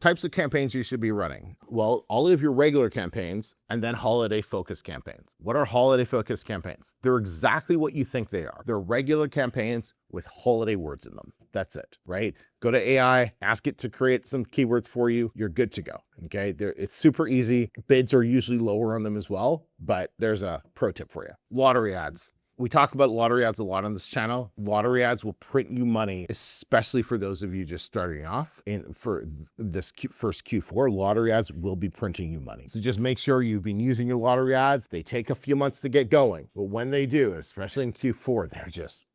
types of campaigns you should be running. Well, all of your regular campaigns and then holiday focused campaigns. What are holiday focused campaigns? They're exactly what you think they are. They're regular campaigns with holiday words in them. That's it, right? Go to AI, ask it to create some keywords for you. You're good to go. Okay. It's super easy. Bids are usually lower on them as well, but there's a pro tip for you. Lottery ads. We talk about lottery ads a lot on this channel. Lottery ads will print you money, especially for those of you just starting off. And for this first Q4, lottery ads will be printing you money. So just make sure you've been using your lottery ads. They take a few months to get going, but when they do, especially in Q4, they're just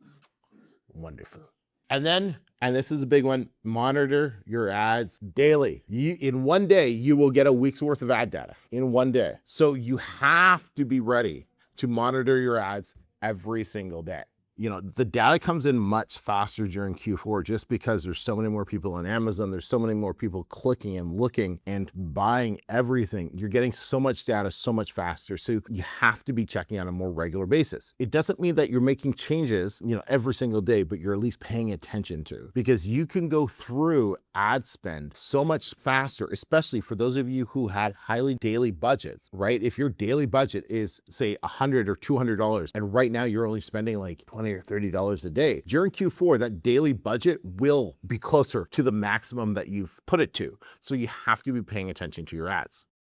wonderful. And then, and this is a big one, monitor your ads daily. In one day, you will get a week's worth of ad data in one day. So you have to be ready to monitor your ads every single day. You know, the data comes in much faster during Q4 just because there's so many more people on Amazon. There's so many more people clicking and looking and buying everything. You're getting so much data so much faster. So you have to be checking on a more regular basis. It doesn't mean that you're making changes, you know, every single day, but you're at least paying attention to, because you can go through ad spend so much faster, especially for those of you who had highly daily budgets, right? If your daily budget is say $100 or $200 and right now you're only spending like $20 or $30 a day, during Q4, that daily budget will be closer to the maximum that you've put it to. So you have to be paying attention to your ads.